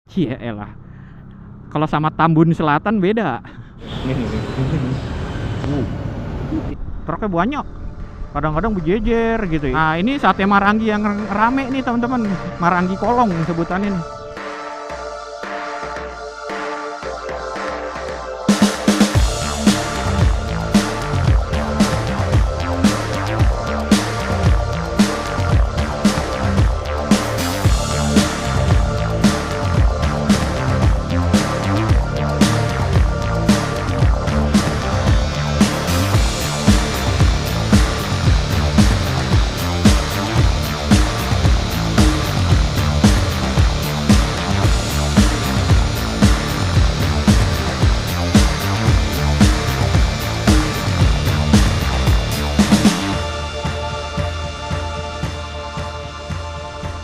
Cie elah. Kalau sama Tambun Selatan beda. Truknya banyak. Kadang-kadang berjejer gitu. Nah, ini sate Marangi yang rame nih, teman-teman. Marangi kolong sebutannya nih.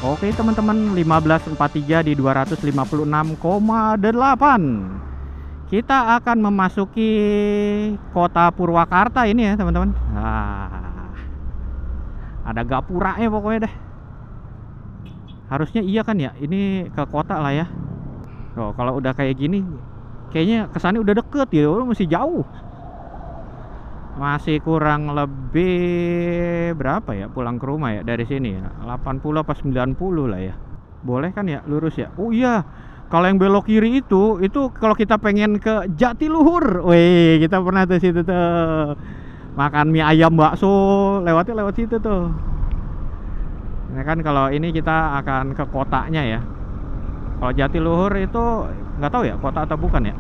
Oke teman-teman, 1543 di 256,8. Kita akan memasuki kota Purwakarta ini ya teman-teman. Nah, ada gapuranya pokoknya deh. Harusnya iya kan ya, ini ke kota lah ya. Oh, kalau udah kayak gini, kayaknya kesannya udah deket ya, masih jauh. Masih kurang lebih berapa ya pulang ke rumah ya dari sini ya, 80 apa 90 lah ya. Boleh kan ya lurus ya. Oh iya, kalau yang belok kiri itu kalau kita pengen ke Jatiluhur. Wih, kita pernah ke situ tuh makan mie ayam bakso, lewatnya lewat situ tuh. Nah kan kalau ini kita akan ke kotanya ya. Kalau Jatiluhur itu nggak tahu ya kota atau bukan ya.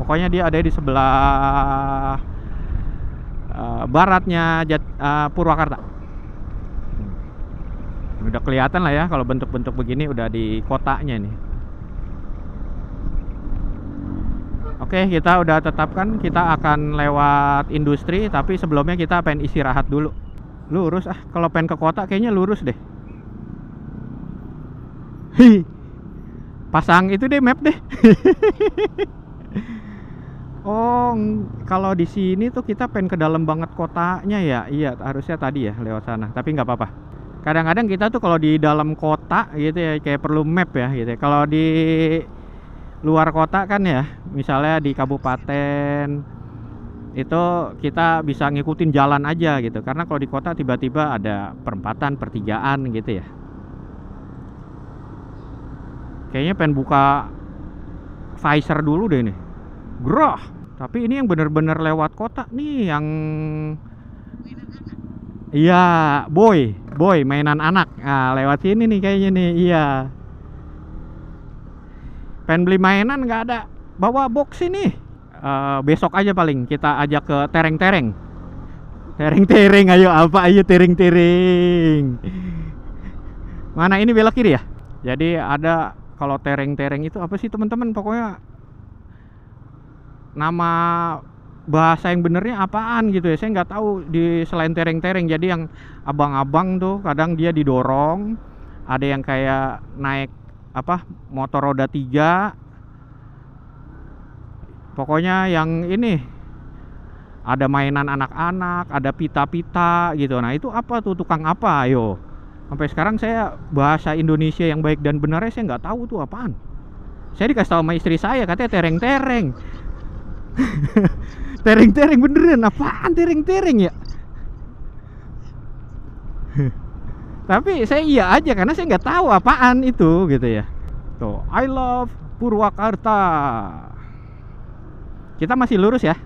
Pokoknya dia ada di sebelah baratnya Purwakarta. Udah kelihatan lah ya kalau bentuk-bentuk begini udah di kotanya nih. Oke, kita udah tetapkan kita akan lewat industri, tapi sebelumnya kita pengen istirahat dulu. Lurus kalau pengen ke kota kayaknya lurus deh. Hi. Pasang itu deh map deh. Oh, kalau di sini tuh kita pengen ke dalam banget kotanya ya. Iya, harusnya tadi ya lewat sana. Tapi nggak apa-apa. Kadang-kadang kita tuh kalau di dalam kota gitu ya kayak perlu map ya gitu. Kalau di luar kota kan ya, misalnya di kabupaten itu kita bisa ngikutin jalan aja gitu. Karena kalau di kota tiba-tiba ada perempatan, pertigaan gitu ya. Kayaknya pengen buka Pfizer dulu deh nih. Groh. Tapi ini yang bener-bener lewat kota nih yang iya, boy mainan anak. Nah, lewat sini nih kayaknya nih. Iya. Pengen beli mainan nggak ada bawa box ini. Besok aja paling kita ajak ke tereng-tereng. Tereng-tereng, ayo apa ayo tereng-tereng. Mana ini belok kiri ya? Jadi ada kalau tereng-tereng itu apa sih teman-teman? Pokoknya nama bahasa yang benernya apaan gitu ya, saya nggak tahu di selain tereng-tereng. Jadi yang abang-abang tuh kadang dia didorong, ada yang kayak naik apa motor roda 3, pokoknya yang ini ada mainan anak-anak, ada pita-pita gitu. Nah itu apa tuh, tukang apa ayo, sampai sekarang saya bahasa Indonesia yang baik dan benarnya saya nggak tahu tuh apaan. Saya dikasih tahu sama istri saya katanya tereng-tereng. Tereng-tereng beneran, apaan tereng-tereng ya? Tapi saya iya aja karena saya nggak tahu apaan itu gitu ya. Tuh, I love Purwakarta. Kita masih lurus ya.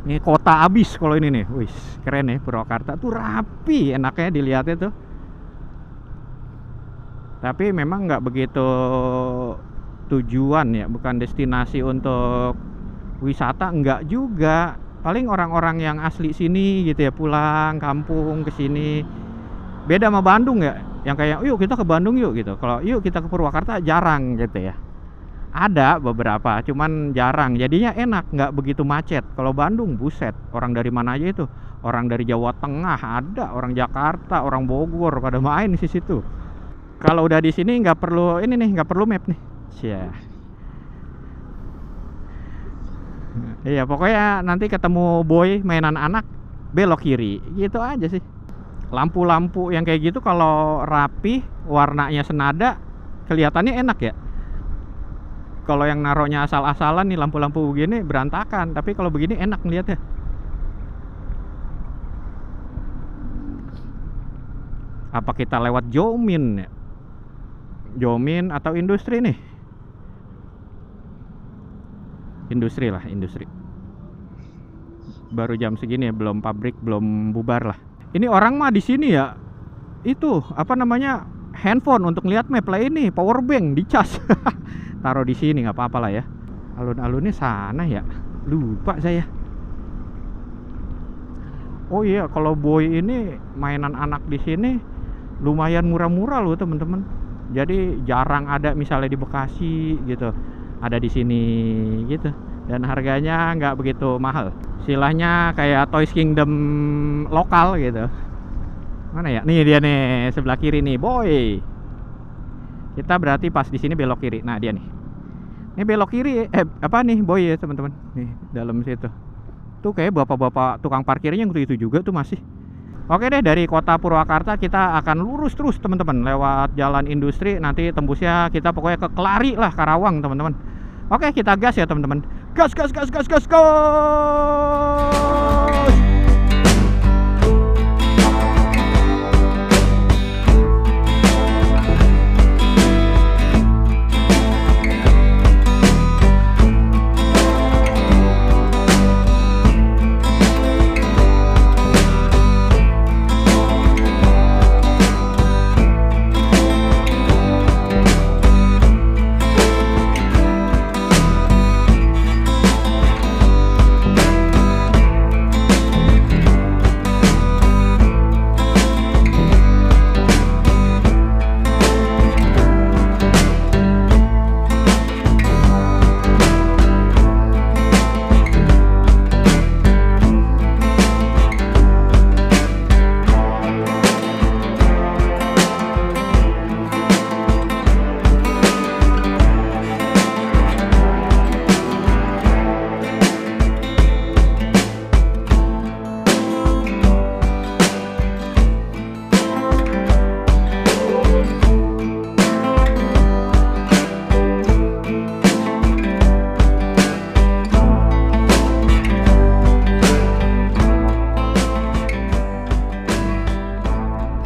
Ini kota abis kalau ini nih. Wih, keren ya Purwakarta tuh, rapi enaknya dilihatnya tuh. Tapi memang nggak begitu tujuan ya, bukan destinasi untuk wisata, enggak juga. Paling orang-orang yang asli sini gitu ya pulang kampung ke sini. Beda sama Bandung ya, yang kayak yuk kita ke Bandung yuk gitu. Kalau yuk kita ke Purwakarta jarang gitu ya. Ada beberapa, cuman jarang. Jadinya enak, nggak begitu macet. Kalau Bandung buset, orang dari mana aja itu. Orang dari Jawa Tengah ada, orang Jakarta, orang Bogor pada main di situ. Kalau udah di sini nggak perlu ini nih, nggak perlu map nih. Yeah. Iya, pokoknya nanti ketemu boy mainan anak belok kiri gitu aja sih. Lampu-lampu yang kayak gitu kalau rapi, warnanya senada, kelihatannya enak ya. Kalau yang naruhnya asal-asalan nih, lampu-lampu begini berantakan, tapi kalau begini enak ngeliatnya. Apa kita lewat Jomin ya? Jomin atau industri nih? Industri lah, industri. Baru jam segini ya, belum pabrik, belum bubar lah. Ini orang mah di sini ya, itu apa namanya, handphone untuk lihat map lah, ini power bank dicas. Taruh di sini nggak apa-apa lah ya. Alun-alunnya sana ya, lupa saya. Oh iya, kalau Boy ini mainan anak di sini lumayan murah-murah loh teman-teman. Jadi jarang ada misalnya di Bekasi gitu, ada di sini gitu. Dan harganya nggak begitu mahal. Istilahnya kayak Toys Kingdom lokal gitu. Mana ya? Nih dia nih, sebelah kiri nih, Boy. Kita berarti pas di sini belok kiri. Nah, dia nih. Ini belok kiri, apa nih, Boy ya, teman-teman. Nih, dalam situ. Tuh kayak bapak-bapak tukang parkirnya yang itu juga tuh masih. Oke deh, dari kota Purwakarta kita akan lurus terus teman-teman, lewat jalan industri, nanti tembusnya kita pokoknya ke Kelari lah, Karawang teman-teman. Oke, kita gas ya teman-teman. Gas, gas, gas, gas, gas, gas.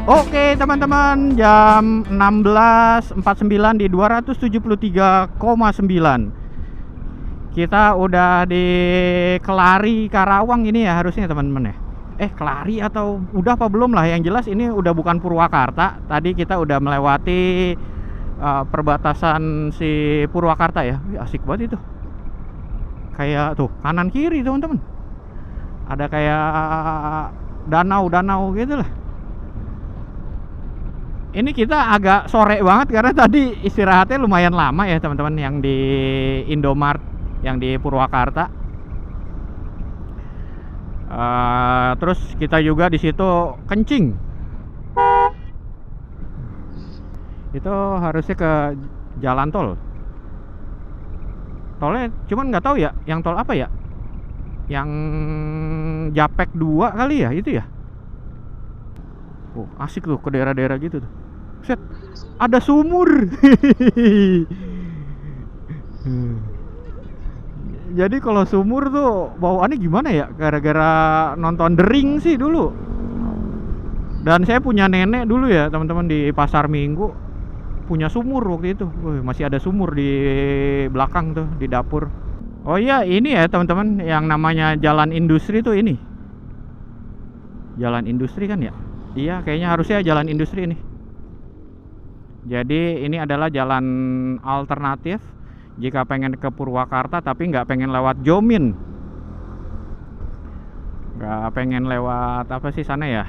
Oke teman-teman, jam 16.49 di 273,9. Kita udah di Kelari Karawang ini ya harusnya teman-teman ya. Kelari atau udah apa belum lah, yang jelas ini udah bukan Purwakarta. Tadi kita udah melewati perbatasan si Purwakarta ya. Asik banget itu. Kayak tuh kanan kiri teman-teman. Ada kayak danau-danau gitu lah. Ini kita agak sore banget karena tadi istirahatnya lumayan lama ya teman-teman, yang di Indomart yang di Purwakarta. Terus kita juga di situ kencing. Itu harusnya ke jalan tol. Tolnya cuman nggak tahu ya, yang tol apa ya? Yang Japek 2 kali ya itu ya. Oh, asik tuh ke daerah-daerah gitu tuh. Set, ada sumur. Jadi kalau sumur tuh bawaannya gimana ya? Gara-gara nonton The Ring sih dulu. Dan saya punya nenek dulu ya teman-teman, di Pasar Minggu punya sumur waktu itu. Masih ada sumur di belakang tuh, di dapur. Oh iya, ini ya teman-teman, yang namanya jalan industri tuh ini. Jalan industri kan ya? Iya, kayaknya harusnya jalan industri ini. Jadi ini adalah jalan alternatif jika pengen ke Purwakarta tapi nggak pengen lewat Jomin, nggak pengen lewat apa sih sana ya,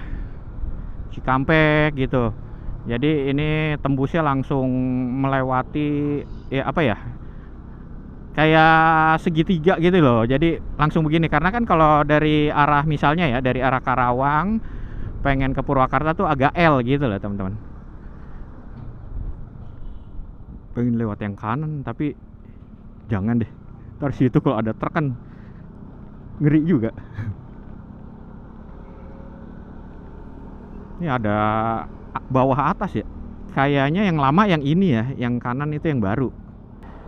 Cikampek gitu. Jadi ini tembusnya langsung melewati ya apa ya, kayak segitiga gitu loh. Jadi langsung begini, karena kan kalau dari arah misalnya ya, dari arah Karawang pengen ke Purwakarta tuh agak L gitu loh teman-teman. Pengen lewat yang kanan tapi jangan deh, ntar situ kalau ada truk kan ngeri juga. Ini ada bawah atas ya, kayaknya yang lama yang ini ya, yang kanan itu yang baru.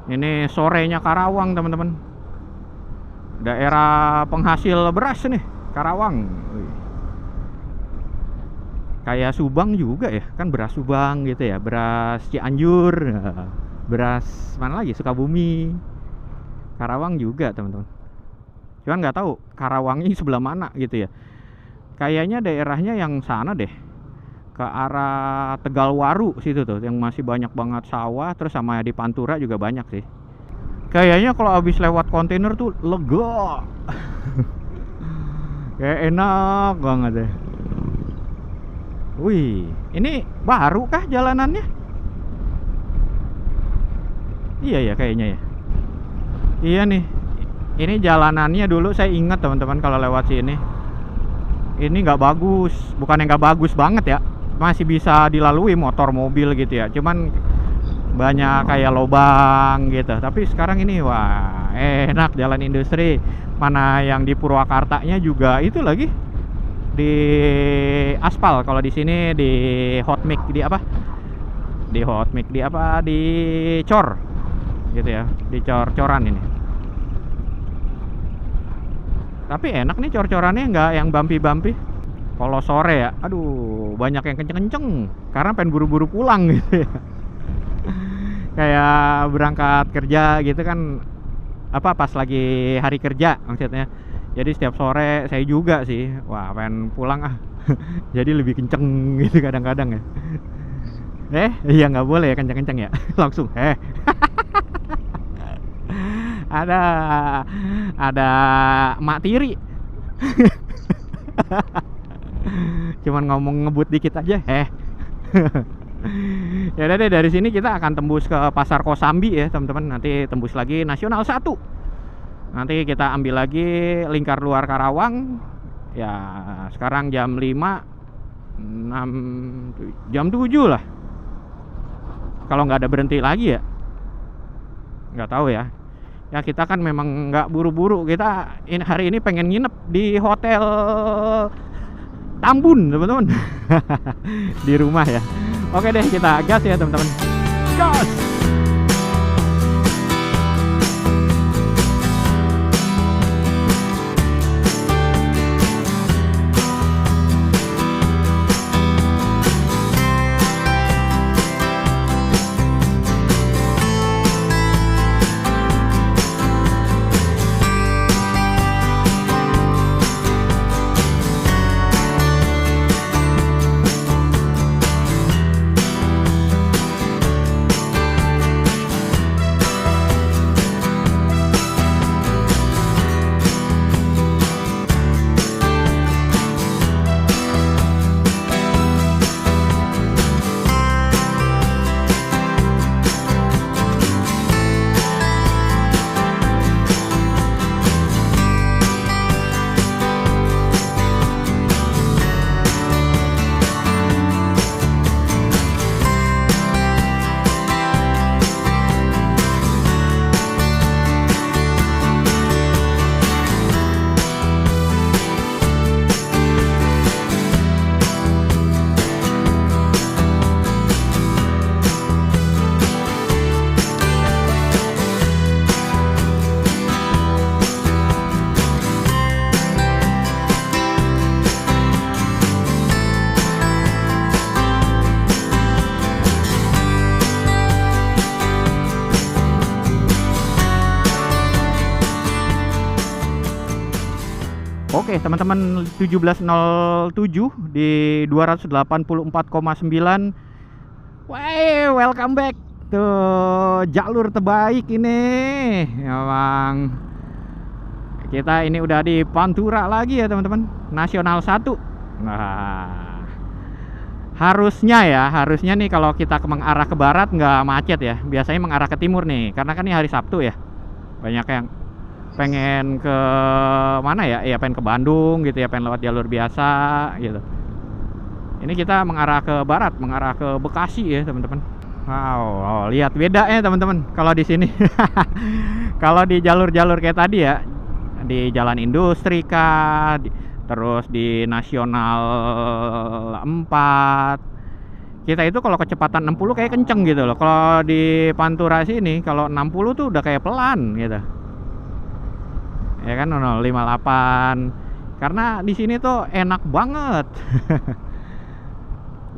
Ini sorenya Karawang teman-teman, daerah penghasil beras nih Karawang. Wih. Kayak Subang juga ya, kan beras Subang gitu ya, beras Cianjur, beras mana lagi, Sukabumi. Karawang juga teman-teman, cuman nggak tahu Karawang ini sebelah mana gitu ya. Kayaknya daerahnya yang sana deh, ke arah Tegalwaru situ tuh, yang masih banyak banget sawah. Terus sama di Pantura juga banyak sih. Kayaknya kalau habis lewat kontainer tuh lega. Kayak enak banget deh. Wih, ini baru kah jalanannya? Iya ya kayaknya ya. Iya nih. Ini jalanannya dulu saya ingat teman-teman kalau lewat sini. Ini nggak bagus, bukan yang nggak bagus banget ya. Masih bisa dilalui motor mobil gitu ya. Cuman banyak kayak lobang gitu. Tapi sekarang ini wah, enak jalan industri. Mana yang di Purwakartanya juga itu lagi di aspal. Kalau di sini di hot mix, di apa? Di hot mix, di apa? Di cor gitu ya, di cor-coran ini. Tapi enak nih cor-corannya, nggak yang bumpy-bumpy. Kalau sore ya, aduh banyak yang kenceng-kenceng karena pengen buru-buru pulang gitu ya. Kayak berangkat kerja gitu kan, apa pas lagi hari kerja maksudnya. Jadi setiap sore saya juga sih, wah pengen pulang ah. Jadi lebih kenceng gitu kadang-kadang ya. Iya nggak boleh ya kenceng-kenceng ya. Langsung ada mak tiri. Cuman ngomong ngebut dikit aja. Ya udah deh, dari sini kita akan tembus ke Pasar Kosambi ya teman-teman. Nanti tembus lagi Nasional 1. Nanti kita ambil lagi lingkar luar Karawang. Ya sekarang jam 5, 6, jam 7 lah. Kalau nggak ada berhenti lagi ya. Nggak tahu ya. Ya kita kan memang nggak buru-buru. Kita hari ini pengen nginep di Hotel Tambun teman-teman. Di rumah ya. Oke deh, kita gas ya teman-teman. Gas. Oke teman-teman, 17.07 di 284,9. Wah, welcome back tuh jalur terbaik ini. Emang kita ini udah di Pantura lagi ya teman-teman, Nasional 1. Nah, harusnya nih kalau kita mengarah ke barat nggak macet ya. Biasanya mengarah ke timur nih, karena kan ini hari Sabtu ya. Banyak yang pengen ke mana ya? Ya pengen ke Bandung gitu ya, pengen lewat jalur biasa gitu. Ini kita mengarah ke barat, mengarah ke Bekasi ya teman-teman. Wow, lihat bedanya teman-teman kalau di sini. Kalau di jalur-jalur kayak tadi ya, di Jalan Industri terus di Nasional 4, Kita itu kalau kecepatan 60 kayak kenceng gitu loh. Kalau di Pantura sini kalau 60 tuh udah kayak pelan gitu. Ya kan 058. Karena di sini tuh enak banget.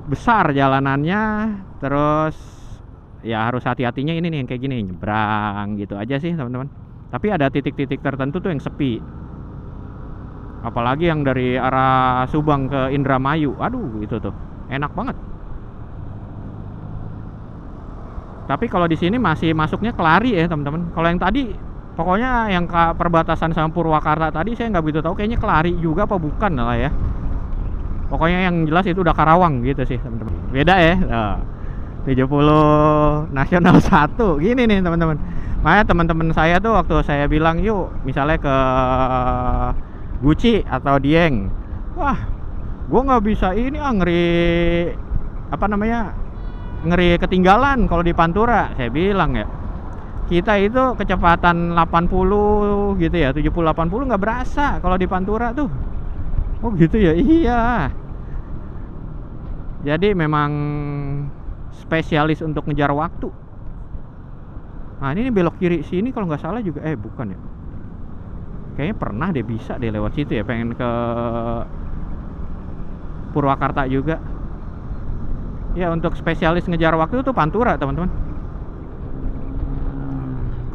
Besar jalanannya, terus ya harus hati-hatinya ini nih yang kayak gini, nyebrang gitu aja sih, teman-teman. Tapi ada titik-titik tertentu tuh yang sepi. Apalagi yang dari arah Subang ke Indramayu. Aduh, itu tuh enak banget. Tapi kalau di sini masih masuknya Kelari ya teman-teman. Kalau yang tadi pokoknya yang ke perbatasan sama Purwakarta tadi saya nggak begitu tahu, kayaknya Kelari juga apa bukan lah ya. Pokoknya yang jelas itu udah Karawang gitu sih teman-teman. Beda ya. 70 Nasional 1 gini nih teman-teman. Makanya teman-teman saya tuh waktu saya bilang yuk misalnya ke Guci atau Dieng, wah gue nggak bisa ini ngeri apa namanya, ngeri ketinggalan kalau di Pantura. Saya bilang ya, kita itu kecepatan 80 gitu ya, 70-80 nggak berasa kalau di Pantura tuh. Oh gitu ya, iya. Jadi memang spesialis untuk ngejar waktu. Nah ini belok kiri sini kalau nggak salah juga, bukan ya, kayaknya pernah deh bisa deh lewat situ ya, pengen ke Purwakarta juga. Ya untuk spesialis ngejar waktu tuh Pantura teman-teman.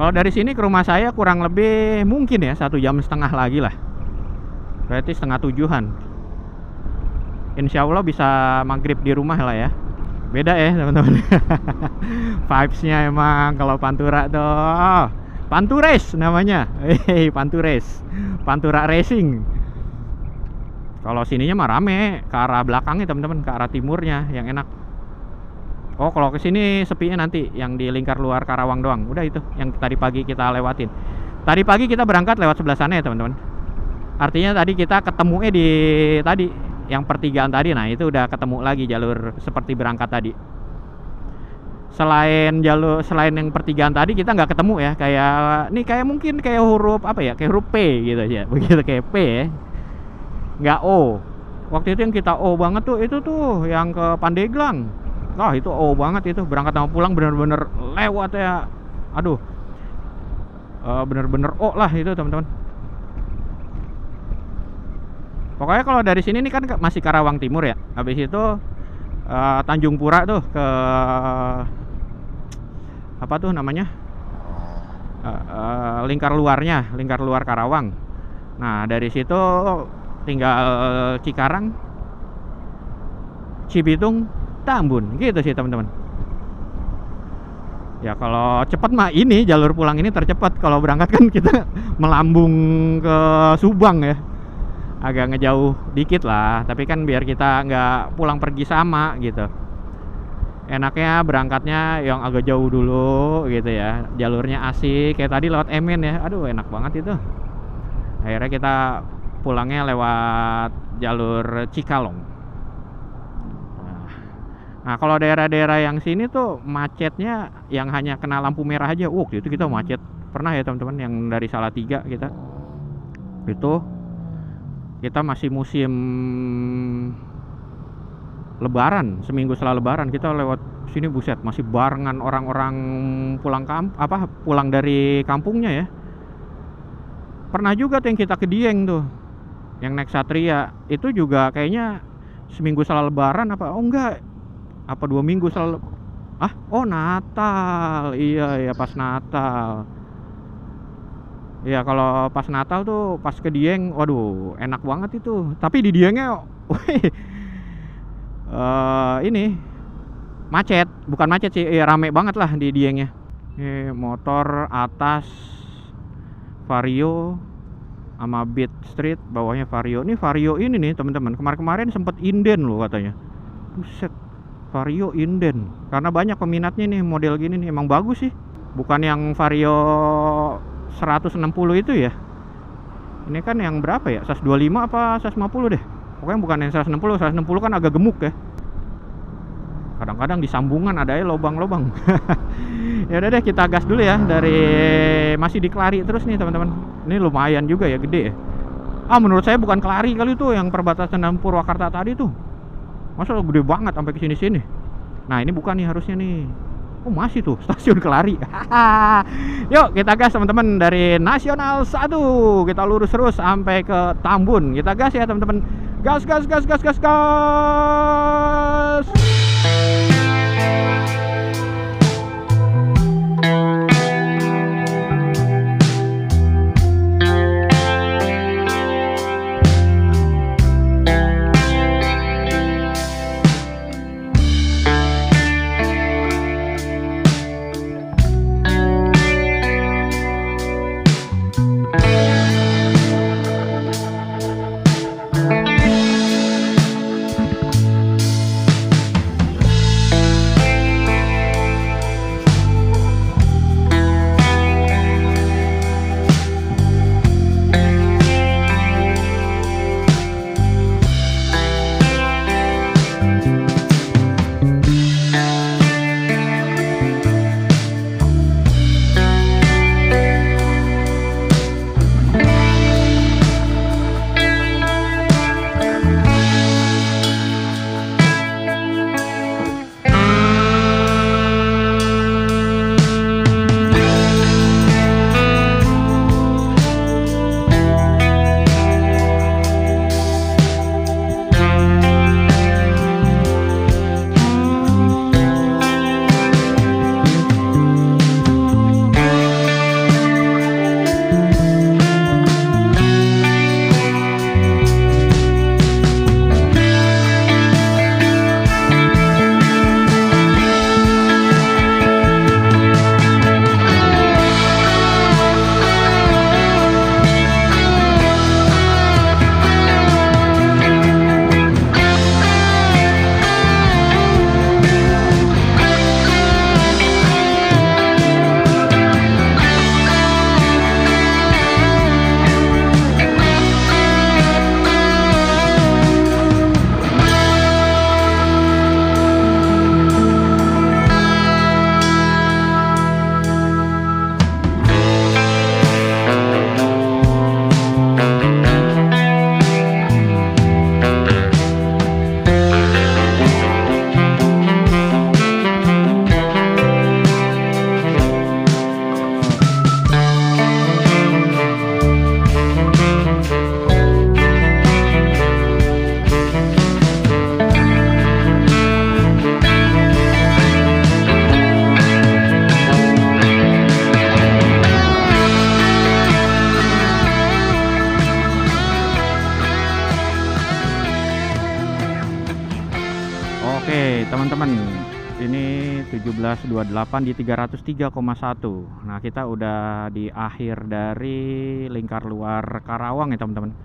Kalau dari sini ke rumah saya kurang lebih mungkin ya 1,5 jam lagi lah. Berarti 6:30-an. Insya Allah bisa maghrib di rumah lah ya. Beda ya teman-teman. Vibes-nya emang kalau Pantura tuh Pantures namanya. Pantures, Pantura Racing. Kalau sininya mah rame ke arah belakangnya teman-teman, ke arah timurnya yang enak. Oh kalau kesini sepinya nanti yang di lingkar luar Karawang doang. Udah itu yang tadi pagi kita lewatin. Tadi pagi kita berangkat lewat sebelah sana ya teman-teman. Artinya tadi kita ketemunya di tadi yang pertigaan tadi. Nah itu udah ketemu lagi jalur seperti berangkat tadi. Selain yang pertigaan tadi kita nggak ketemu ya, kayak ini kayak mungkin kayak huruf apa ya, kayak huruf P gitu aja. Begitu kayak P ya, nggak O. Waktu itu yang kita O banget tuh itu tuh yang ke Pandeglang. Wah itu O banget itu, berangkat sama pulang bener-bener lewat ya. Aduh, bener-bener O lah itu teman-teman. Pokoknya kalau dari sini nih kan masih Karawang Timur ya. Habis itu Tanjung Pura tuh ke apa tuh namanya, lingkar luar Karawang. Nah dari situ tinggal Cikarang, Cibitung, Tambun gitu sih teman-teman. Ya kalau cepat mah ini jalur pulang ini tercepat. Kalau berangkat kan kita melambung ke Subang ya, agak ngejauh dikit lah. Tapi kan biar kita nggak pulang pergi sama gitu, enaknya berangkatnya yang agak jauh dulu gitu ya. Jalurnya asik kayak tadi lewat Emen ya, aduh enak banget itu. Akhirnya kita pulangnya lewat jalur Cikalong. Nah kalau daerah-daerah yang sini tuh macetnya yang hanya kena lampu merah aja. Itu kita macet pernah ya teman-teman, yang dari Salatiga kita itu, kita masih musim Lebaran, seminggu setelah Lebaran kita lewat sini, buset masih barengan orang-orang pulang dari kampungnya ya. Pernah juga tuh yang kita ke Dieng tuh, yang naik Satria itu juga kayaknya seminggu setelah Lebaran apa 2 minggu setelah Natal. Iya pas Natal. Ya kalau pas Natal tuh pas ke Dieng, waduh enak banget itu. Tapi di Diengnya ini macet, bukan macet sih, rame banget lah di Diengnya. Motor atas Vario sama Beat Street, bawahnya Vario. Ini Vario ini nih teman-teman, kemarin sempet inden loh katanya. Buset, Vario inden. Karena banyak peminatnya nih model gini nih, emang bagus sih. Bukan yang Vario 160 itu ya. Ini kan yang berapa ya? 125 apa 150 deh. Pokoknya bukan yang 160 kan agak gemuk ya. Kadang-kadang di sambungan ada ya lobang-lobang. Ya udah deh kita gas dulu ya, masih di Kelari terus nih teman-teman. Ini lumayan juga ya, gede ya. Menurut saya bukan Kelari kali tuh yang perbatasan dengan Purwakarta tadi tuh. Masa gede banget sampai ke sini-sini. Nah ini bukan nih harusnya nih. Oh masih tuh stasiun Kelari. Yuk kita gas teman-teman, dari Nasional 1 kita lurus terus sampai ke Tambun. Kita gas ya teman-teman. Gas gas gas gas gas gas. Oke teman-teman, ini 1728 di 303,1. Nah kita udah di akhir dari lingkar luar Karawang ya teman-teman.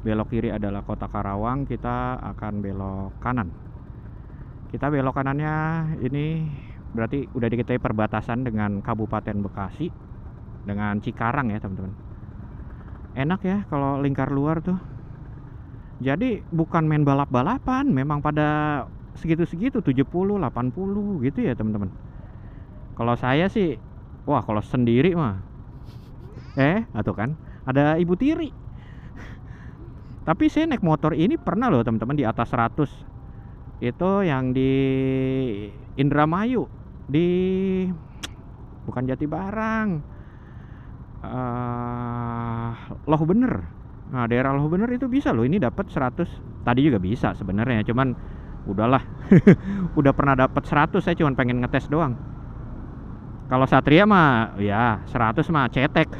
Belok kiri adalah kota Karawang, kita akan belok kanan. Kita belok kanannya ini berarti udah diketahui perbatasan dengan Kabupaten Bekasi dengan Cikarang ya teman-teman. Enak ya kalau lingkar luar tuh. Jadi bukan main balap-balapan, memang pada segitu-segitu 70, 80 gitu ya teman-teman. Kalau saya sih, wah kalau sendiri mah atau kan ada ibu tiri. Tapi saya naik motor ini pernah loh teman-teman di atas 100. Itu yang di Indramayu, di bukan Jatibarang, Loh Bener. Nah daerah Loh Bener itu bisa loh ini dapat 100. Tadi juga bisa sebenarnya, cuman udahlah. Udah pernah dapat 100, saya cuma pengen ngetes doang. Kalau Satria mah ya 100 mah cetek.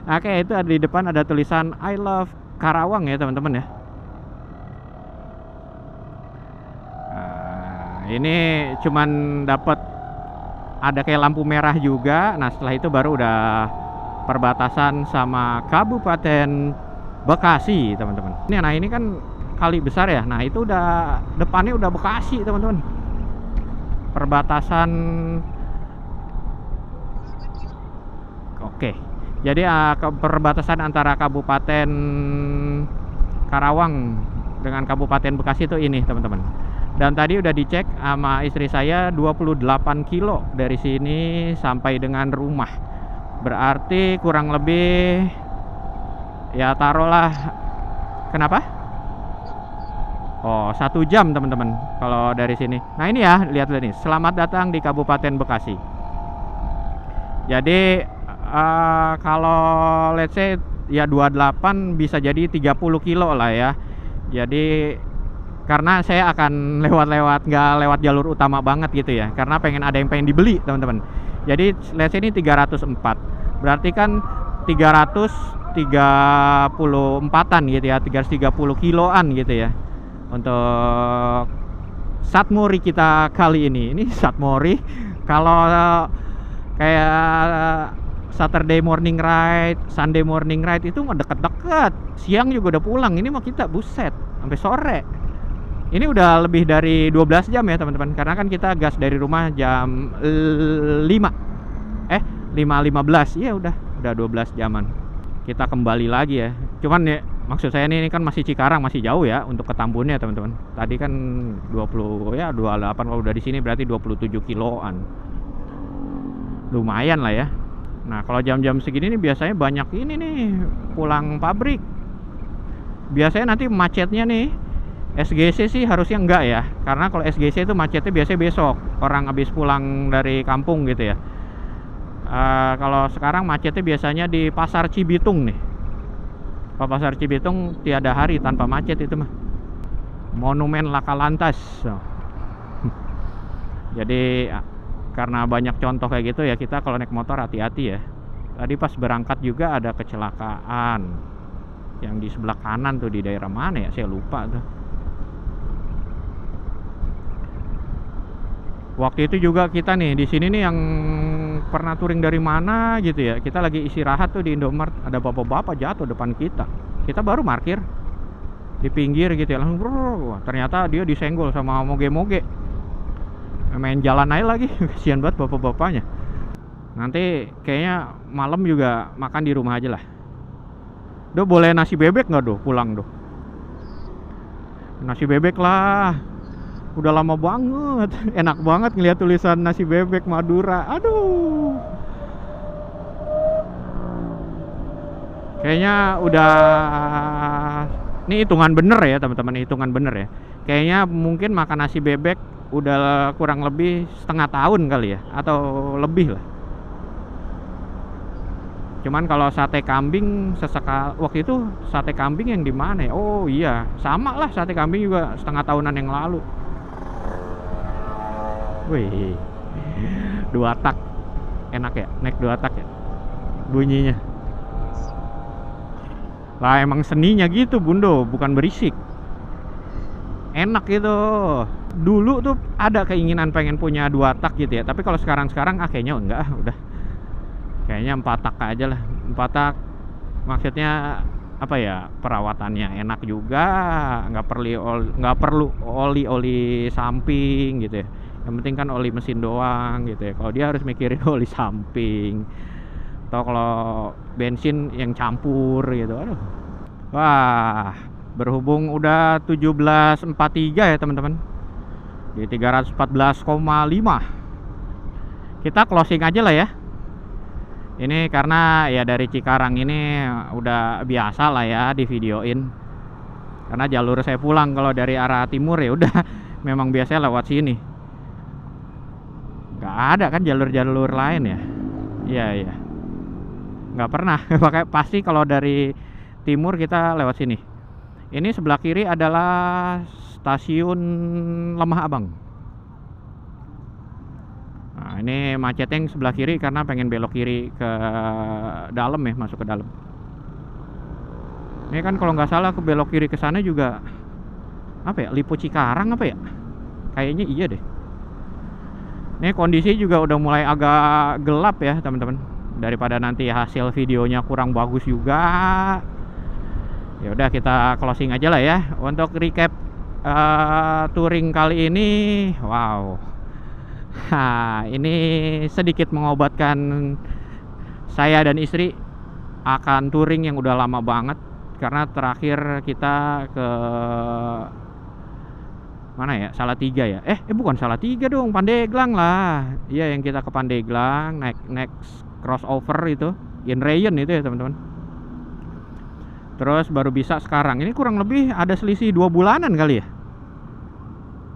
Oke, itu ada di depan ada tulisan I love Karawang ya teman-teman ya. Ini cuman dapat ada kayak lampu merah juga. Nah setelah itu baru udah perbatasan sama Kabupaten Bekasi teman-teman. Nah ini kan kali besar ya. Nah itu udah depannya udah Bekasi teman-teman. Perbatasan. Oke. Jadi perbatasan antara Kabupaten Karawang dengan Kabupaten Bekasi itu ini teman-teman. Dan tadi udah dicek sama istri saya 28 kilo dari sini sampai dengan rumah. Berarti kurang lebih ya taruhlah. Kenapa? Oh, 1 jam teman-teman kalau dari sini. Nah ini ya, lihat-lihat nih. Selamat datang di Kabupaten Bekasi. Jadi kalau let's say ya 28 bisa jadi 30 kilo lah ya. Jadi karena saya akan lewat-lewat, nggak lewat jalur utama banget gitu ya, karena ada yang pengen dibeli teman-teman. Jadi let's say ini 304, berarti kan 334an gitu ya, 330 kiloan gitu ya untuk Satmori kita kali ini. Ini Satmori kalau kayak Saturday morning ride, Sunday morning ride itu mah deket-deket, siang juga udah pulang. Ini mah kita buset sampai sore. Ini udah lebih dari 12 jam ya teman-teman, karena kan kita gas dari rumah jam 5.15. Iya udah 12 jaman. Kita kembali lagi ya. Cuman ya maksud saya ini kan masih Cikarang, masih jauh ya untuk ke Tambunnya teman-teman. Tadi kan 20 ya 28, kalau udah di sini berarti 27 kiloan. Lumayan lah ya. Nah, kalau jam-jam segini nih biasanya banyak ini nih pulang pabrik. Biasanya nanti macetnya nih SGC sih harusnya enggak ya, karena kalau SGC itu macetnya biasanya besok, orang habis pulang dari kampung gitu ya. Kalau sekarang macetnya biasanya di Pasar Cibitung nih. Kalau Pasar Cibitung tiada hari tanpa macet itu mah. Monumen Laka Lantas. Jadi karena banyak contoh kayak gitu ya, kita kalau naik motor hati-hati ya. Tadi pas berangkat juga ada kecelakaan yang di sebelah kanan tuh, di daerah mana ya, saya lupa tuh. Waktu itu juga kita nih di sini nih yang pernah touring dari mana gitu ya, kita lagi istirahat tuh di Indomart, ada bapak-bapak jatuh depan kita. Kita baru parkir di pinggir gitu ya, langsung ternyata dia disenggol sama moge-moge. Main jalan aja lagi. Kasihan banget bapak-bapaknya. Nanti kayaknya malam juga makan di rumah aja lah. Duh, boleh nasi bebek nggak doh pulang doh? Nasi bebek lah. Udah lama banget. Enak banget ngeliat tulisan nasi bebek Madura. Aduh. Kayaknya udah, ini hitungan bener ya teman-teman, hitungan bener ya. Kayaknya mungkin makan nasi bebek udah kurang lebih setengah tahun kali ya, atau lebih lah. Cuman kalau sate kambing sesekali, waktu itu sate kambing yang di mana ya? Oh iya, sama lah, sate kambing juga setengah tahunan yang lalu. Wih, 2 tak, enak ya, naik 2 tak ya bunyinya. Lah emang seninya gitu Bundo, bukan berisik. Enak gitu. Dulu tuh ada keinginan pengen punya 2 tak gitu ya, tapi kalau sekarang kayaknya enggak, udah. Kayaknya 4 tak aja lah. 4 tak maksudnya apa ya, perawatannya enak juga, nggak perlu oli samping gitu ya. Yang penting kan oli mesin doang gitu ya. Kalau dia harus mikirin oli samping, atau kalau bensin yang campur gitu. Aduh. Wah, berhubung udah 17.43 ya teman-teman, di 314,5, kita closing aja lah ya. Ini karena ya dari Cikarang ini udah biasa lah ya di videoin, karena jalur saya pulang kalau dari arah timur ya udah memang biasanya lewat sini, nggak ada kan jalur-jalur lain ya. Iya nggak pernah. Pakai pasti kalau dari timur kita lewat sini. Ini sebelah kiri adalah stasiun Lemah Abang. Nah, ini macetnya yang sebelah kiri karena pengen belok kiri ke dalam ya, masuk ke dalam. Ini kan kalau nggak salah ke belok kiri ke sana juga apa ya, Lipo Cikarang apa ya? Kayaknya iya deh. Ini kondisi juga udah mulai agak gelap ya teman-teman. Daripada nanti hasil videonya kurang bagus juga, ya udah kita closing aja lah ya. Untuk recap touring kali ini, wow. Ini sedikit mengobatkan saya dan istri akan touring yang udah lama banget, karena terakhir kita ke mana ya, Salatiga ya, bukan Salatiga dong, Pandeglang lah. Iya, yang kita ke Pandeglang naik crossover itu Inrayon itu ya teman-teman. Terus baru bisa sekarang, ini kurang lebih ada selisih 2 bulanan kali ya.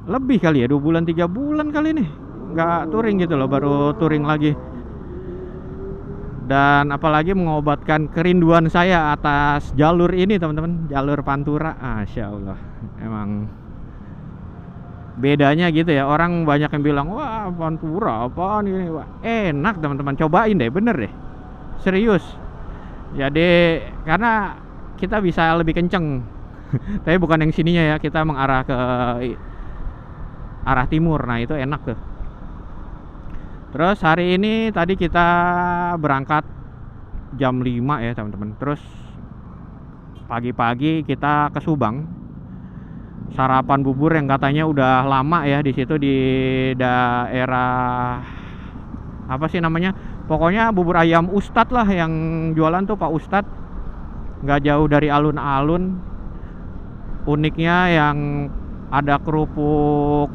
lebih kali ya, 2 bulan 3 bulan kali nih nggak touring gitu loh, baru touring lagi. Dan apalagi mengobatkan kerinduan saya atas jalur ini teman-teman, jalur Pantura. Masya Allah, emang bedanya gitu ya. Orang banyak yang bilang, wah Pantura apaan ini. Wah, enak teman-teman, cobain deh, bener deh, serius. Jadi karena kita bisa lebih kenceng tapi bukan yang sininya ya, kita mengarah ke arah timur. Nah itu enak tuh. Terus hari ini tadi kita berangkat jam 5 ya teman-teman. Terus pagi-pagi kita ke Subang, sarapan bubur yang katanya udah lama ya di situ, di daerah apa sih namanya, pokoknya bubur ayam Ustadz lah yang jualan tuh Pak Ustadz, nggak jauh dari alun-alun. Uniknya yang ada kerupuk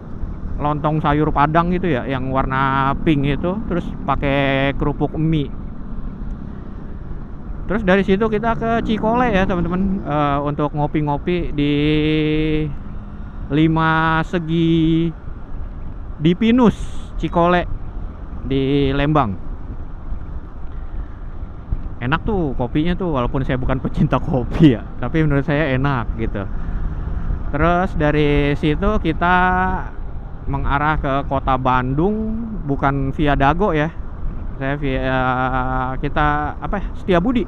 lontong sayur padang gitu ya, yang warna pink itu, terus pakai kerupuk mie. Terus dari situ kita ke Cikole ya teman-teman, untuk ngopi-ngopi di 5 Segi di Pinus Cikole di Lembang. Enak tuh kopinya tuh, walaupun saya bukan pecinta kopi ya, tapi menurut saya enak gitu. Terus dari situ kita mengarah ke kota Bandung, bukan via Dago ya, saya via kita apa ya, Setiabudi.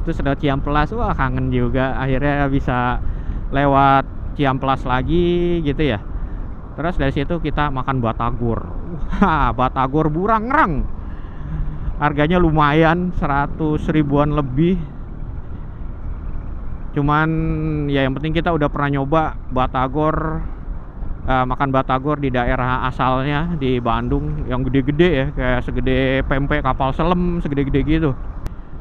Terus ada Ciamplas, wah kangen juga, akhirnya bisa lewat Ciamplas lagi gitu ya. Terus dari situ kita makan batagor. Batagor Burangrang, harganya lumayan, 100 ribuan lebih. Cuman ya yang penting kita udah pernah nyoba batagor, makan batagor di daerah asalnya di Bandung, yang gede-gede ya, kayak segede pempek kapal selam, segede-gede gitu.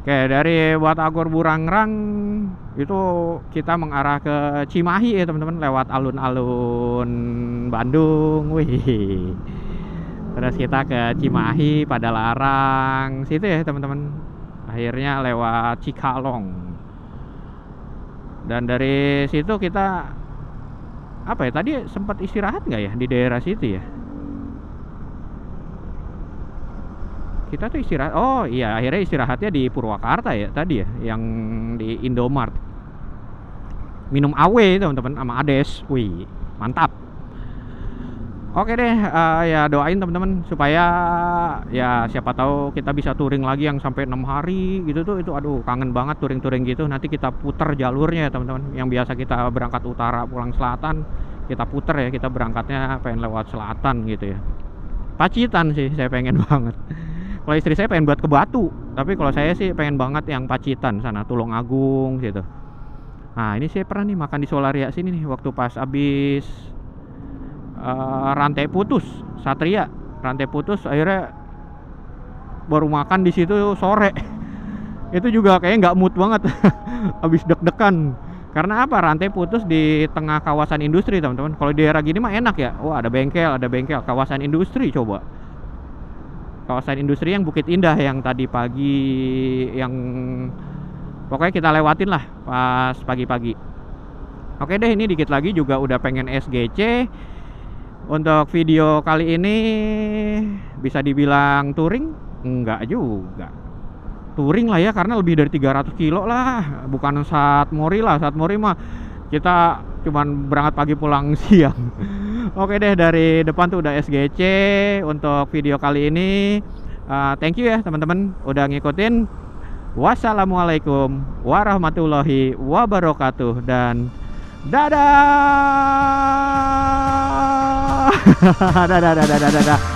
Kayak dari batagor Burangrang itu kita mengarah ke Cimahi ya teman-teman, lewat alun-alun Bandung. Wih. Terus kita ke Cimahi, Padalarang situ ya teman-teman. Akhirnya lewat Cikalong. Dan dari situ kita apa ya, tadi sempat istirahat nggak ya di daerah situ ya? Kita tuh istirahat, oh iya akhirnya istirahatnya di Purwakarta ya tadi ya, yang di Indomart. Minum AW teman-teman sama Ades, wih mantap. Oke deh, ya doain teman-teman supaya ya siapa tahu kita bisa touring lagi yang sampai 6 hari gitu tuh. Itu aduh kangen banget touring-touring gitu. Nanti kita puter jalurnya ya teman-teman. Yang biasa kita berangkat utara pulang selatan, kita puter ya, kita berangkatnya pengen lewat selatan gitu ya. Pacitan sih saya pengen banget. Kalau istri saya pengen buat ke Batu, tapi kalau saya sih pengen banget yang Pacitan sana, Tulungagung gitu. Nah ini saya pernah nih makan di Solaria sini nih, waktu pas abis rantai putus Satria, rantai putus, akhirnya baru makan di situ sore. Itu juga kayaknya nggak mood banget. Abis deg-degan. Karena apa? Rantai putus di tengah kawasan industri teman-teman. Kalau di daerah gini mah enak ya. Wah ada bengkel, kawasan industri. Coba kawasan industri yang Bukit Indah yang tadi pagi, yang pokoknya kita lewatin lah pas pagi-pagi. Oke deh, ini dikit lagi juga udah pengen SGC. Untuk video kali ini bisa dibilang touring? Enggak juga. Touring lah ya, karena lebih dari 300 kilo lah. Bukan saat mori lah, saat mori mah kita cuman berangkat pagi pulang siang. Oke deh, dari depan tuh udah SGC untuk video kali ini. Thank you ya teman-teman udah ngikutin. Wassalamualaikum warahmatullahi wabarakatuh, dan dadah. Dadah.